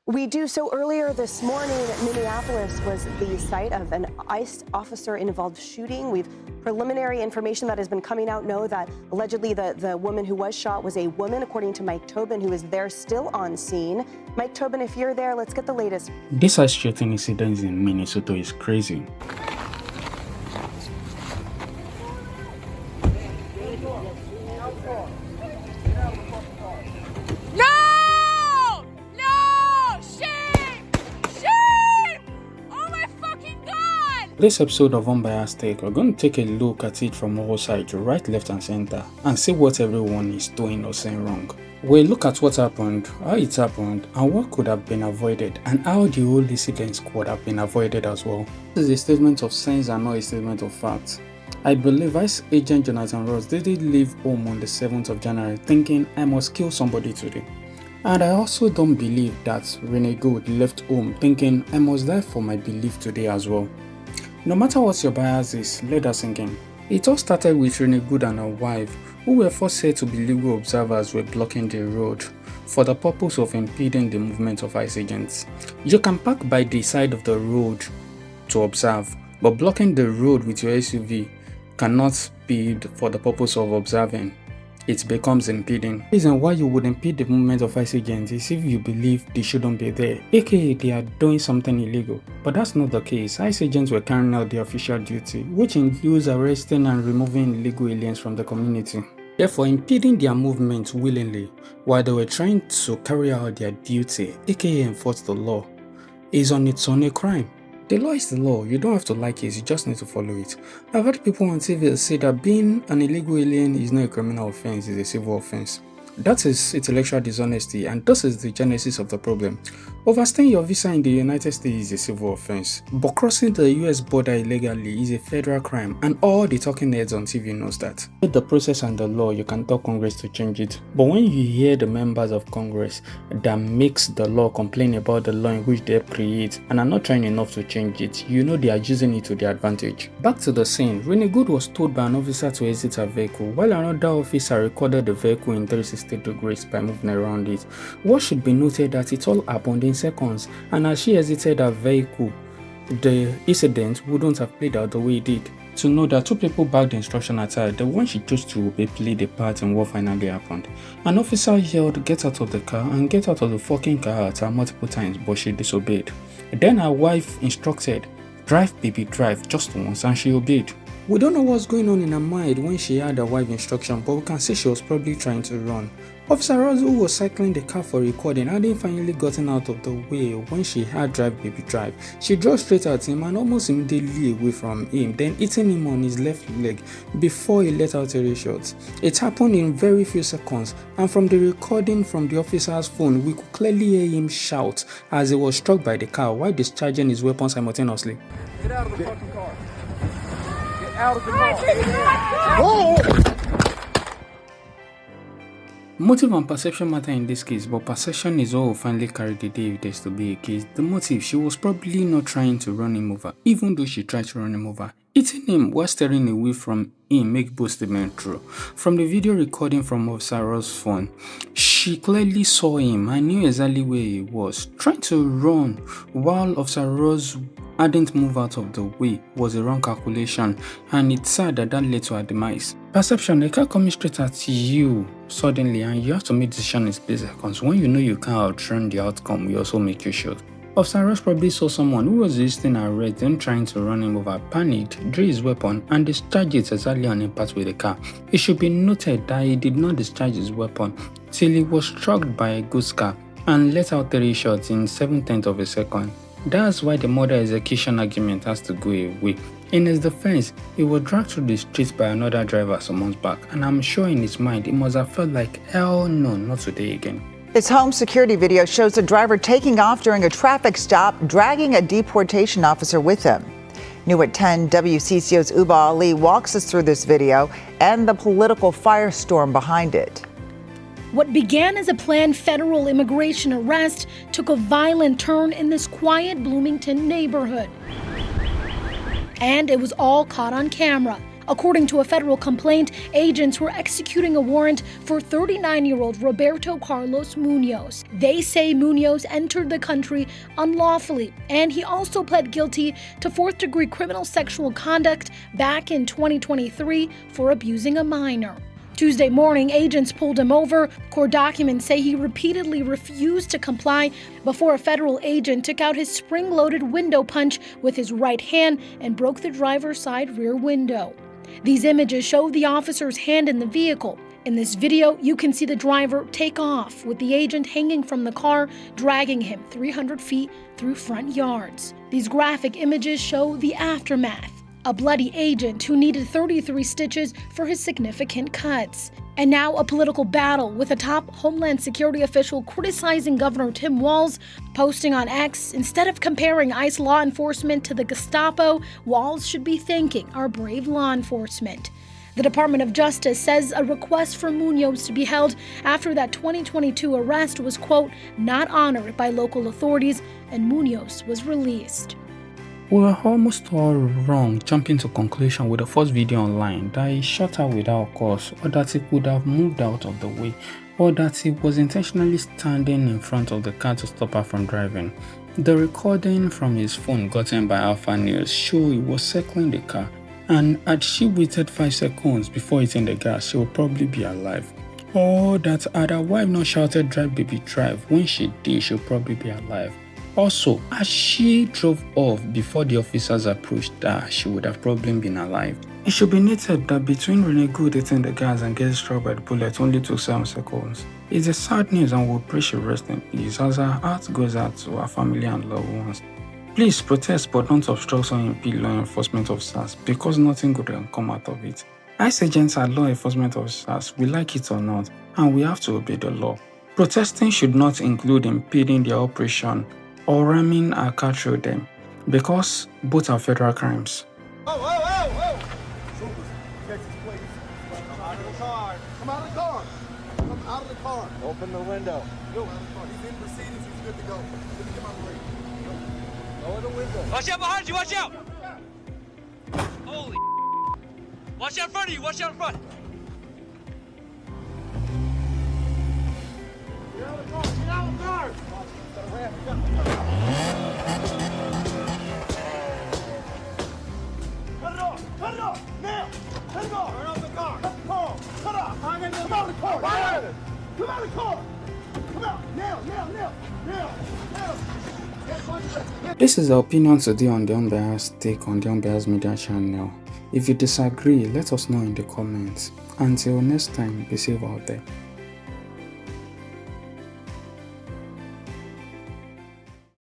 We do. So earlier this morning, Minneapolis was the site of an ICE officer-involved shooting. We've preliminary information that has been coming out know that allegedly the woman who was shot was a woman, according to Mike Tobin, who is there still on scene. Mike Tobin, if you're there, let's get the latest. This ICE shooting incident in Minnesota is crazy. This episode of Unbiased Take, we're going to take a look at it from all sides, right, left and center, and see what everyone is doing or saying wrong. We'll look at what happened, how it happened, and what could have been avoided, and how the whole incident could have been avoided as well. This is a statement of sense and not a statement of fact. I believe Vice Agent Jonathan Ross didn't leave home on the 7th of January thinking I must kill somebody today. And I also don't believe that Renee Good left home thinking I must die for my belief today as well. No matter what your bias is, let us sink in. It all started with Renee Good and her wife, who were first said to be legal observers were blocking the road for the purpose of impeding the movement of ICE agents. You can park by the side of the road to observe, but blocking the road with your SUV cannot be for the purpose of observing. It becomes impeding. The reason why you would impede the movement of ICE agents is if you believe they shouldn't be there, aka they are doing something illegal. But that's not the case. ICE agents were carrying out their official duty, which includes arresting and removing illegal aliens from the community. Therefore, impeding their movement willingly while they were trying to carry out their duty, aka enforce the law, is on its own a crime. The law is the law, you don't have to like it, you just need to follow it. I've heard people on TV say that being an illegal alien is not a criminal offense, it's a civil offense. That is intellectual dishonesty, and this is the genesis of the problem. Overstaying your visa in the United States is a civil offense, but crossing the US border illegally is a federal crime, and all the talking heads on TV knows that. With the process and the law, you can tell Congress to change it, but when you hear the members of Congress that makes the law complain about the law in which they create and are not trying enough to change it, you know they are using it to their advantage. Back to the scene, Renee Good was told by an officer to exit her vehicle, while another officer recorded the vehicle in 360 degrees by moving around it. What should be noted that it all happened in seconds, and as she exited her vehicle, the incident wouldn't have played out the way it did. To know that two people backed the instruction at her, the one she chose to obey played a part in what finally happened. An officer yelled, "Get out of the car," and "Get out of the fucking car" at her multiple times, but she disobeyed. Then her wife instructed, "Drive baby, drive," just once, and she obeyed. We don't know what's going on in her mind when she had her wife's instruction, but we can see she was probably trying to run. Officer Ross, who was cycling the car for recording, hadn't finally gotten out of the way when she had "Drive baby, drive." She drove straight at him and almost immediately away from him, then hitting him on his left leg before he let out a shot. It happened in very few seconds, and from the recording from the officer's phone, we could clearly hear him shout as he was struck by the car while discharging his weapon simultaneously. Get out of the fucking car. Get out of the car. Whoa! Motive and perception matter in this case, but perception is what will finally carry the day if there's to be a case. The motive, she was probably not trying to run him over, even though she tried to run him over. Hitting him while staring away from him make both statements true. From the video recording from Officer Ross' phone, she clearly saw him and knew exactly where he was. Trying to run while Officer Ross hadn't moved out of the way was a wrong calculation, and it's sad that led to her demise. Perception, a car coming straight at you suddenly and you have to make decisions in split seconds. When you know you can't outrun the outcome, we also make you sure. Officer Ross probably saw someone who was resisting arrest, then trying to run him over, panicked, drew his weapon, and discharged it exactly on impact with the car. It should be noted that he did not discharge his weapon till he was struck by a goods car and let out 3 shots in 7/10 of a second. That's why the murder execution argument has to go away. In his defense, he was dragged through the streets by another driver some months back, and I'm sure in his mind he must have felt like, hell no, not today again. This home security video shows the driver taking off during a traffic stop, dragging a deportation officer with him. New at 10, WCCO's Uba Ali walks us through this video and the political firestorm behind it. What began as a planned federal immigration arrest took a violent turn in this quiet Bloomington neighborhood. And it was all caught on camera. According to a federal complaint, agents were executing a warrant for 39-year-old Roberto Carlos Munoz. They say Munoz entered the country unlawfully, and he also pled guilty to fourth-degree criminal sexual conduct back in 2023 for abusing a minor. Tuesday morning, agents pulled him over. Court documents say he repeatedly refused to comply before a federal agent took out his spring-loaded window punch with his right hand and broke the driver's side rear window. These images show the officer's hand in the vehicle. In this video, you can see the driver take off with the agent hanging from the car, dragging him 300 feet through front yards. These graphic images show the aftermath. A bloody agent who needed 33 stitches for his significant cuts. And now a political battle with a top Homeland Security official criticizing Governor Tim Walz, posting on X, instead of comparing ICE law enforcement to the Gestapo, Walz should be thanking our brave law enforcement. The Department of Justice says a request for Munoz to be held after that 2022 arrest was, quote, not honored by local authorities, and Munoz was released. We were almost all wrong jumping to conclusion with the first video online that he shot her without cause, or that he could have moved out of the way, or that he was intentionally standing in front of the car to stop her from driving. The recording from his phone gotten by Alpha News show he was circling the car, and had she waited 5 seconds before hitting the gas, she would probably be alive. Or that had her wife not shouted "drive baby drive" when she did, she would probably be alive. Also, as she drove off before the officers approached her, she would have probably been alive. It should be noted that between Renee Good hitting the gas and getting struck by the bullet only took 7 seconds. It's a sad news, and we'll pray she rest in peace as our heart goes out to her family and loved ones. Please protest but don't obstruct or impede law enforcement officers, because nothing good can come out of it. ICE agents are law enforcement officers, we like it or not, and we have to obey the law. Protesting should not include impeding their operation or ramming a car through them, because both are federal crimes. Whoa, whoa, whoa, whoa! Troopers, Texas, please. Come out of the car. Come out of the car. Come out of the car. Open the window. Go. He's in proceedings. He's good to go. Let me get my brake. Go. Lower the window. Watch out behind you. Watch out. Holy. Watch out in front of you. Watch out in front. Get out of the car. Get out of the car. Cut it off! Cut it off! Now! Cut it off! Turn off the car! Cut the car! Cut off! Come out of the car! Come out of the car! Come out! Now! Now! Now! Now! Now! This is the opinion today on the Unbiased take on the Unbiased Media channel. If you disagree, let us know in the comments. Until next time, be safe out there.